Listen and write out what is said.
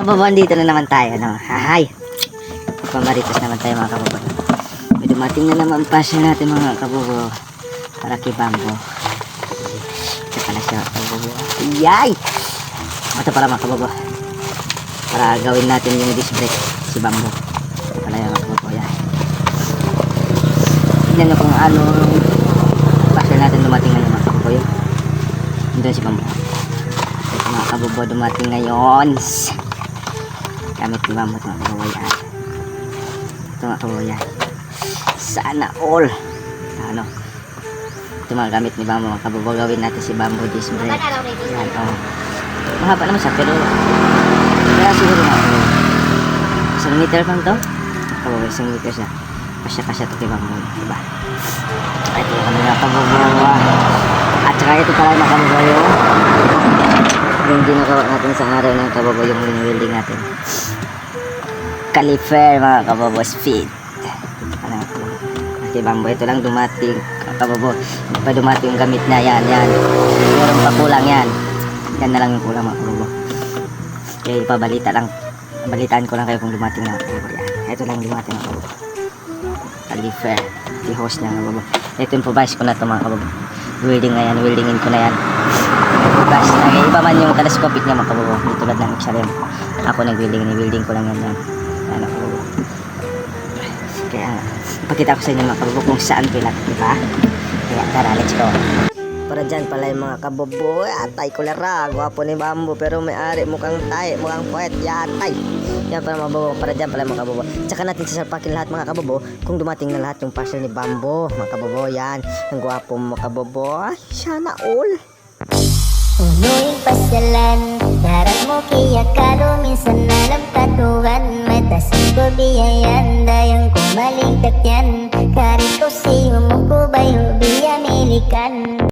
Kababawan, dito na naman tayo, no? Hahay! Pamaritos naman tayo mga kababawan. May dumating na naman pasya natin mga kababawan. Para kay Bambo. Ito pala siya mga kababawan. Yay! Ito pala mga kababawan. Para gawin natin yung disc brake si Bambo. Ito pala yung mga kababawan. Yan. Tignan nyo kung ano pasya natin dumating ngayon mga kababawan. Doon si Bambo. Ito mga kababawan dumating ngayon. Gamit ni Bambo ito mga kababayan. Ito mga kababayan. Sana all. Ano? Ito mga gamit ni Bambo mga kababayan. Gawin natin si Bambo disc brake. Yan o. Mahaba naman siya pero kaya siguro mga kababayan. 1 meter lang to. Kababayan 1 meter siya. Kasya ito kay Bambo. Diba? Ito yung mga kababayan. At saka ito pala mga kababayan. Yung ginagawa natin sa araw ng kababaw yung welding natin. Caliper mga kababaw speed. Okay Bambo, ito lang dumating kababaw. Hindi pa dumating yung gamit na yan. Meron pa kulang yan. Yan na lang yung kulang mga kababaw. Kaya ipabalita lang. Balitaan ko lang kayo kung dumating na kababaw yan. Ito lang dumating mga kababaw. Caliper. I-host na kababaw. Ito yung pabais ko na ito mga kababaw. Welding na yan. Weldingin ko na yan. Guys, iba man yung telescopic niya mga kababaw. Hindi tulad ng XRM. Ako nag-welding ko lang yan. Yan mga kababaw. Kaya ipakita ko sa inyo mga kababaw kung saan pilat, diba? Kaya tara, let's go. Para dyan pala yung mga kababaw. Atay ko lara. Gwapo ni Bambo pero may ari mukhang tay, mukhang poet. Yatay. Yan pala mga kababaw. Para dyan pala mga kababaw. Tsaka natin sasalpakin lahat mga kababaw kung dumating na lahat yung parcel ni Bambo. Mga kababaw yan. Ang gwapo mga kababaw. Sana all. Unuing pasyalan, darat mo kaya karo minsan alam katuan. Matas ko biyayan, dayang kumaligtat yan. Kari ko siyo mo ko bayo biya milikan.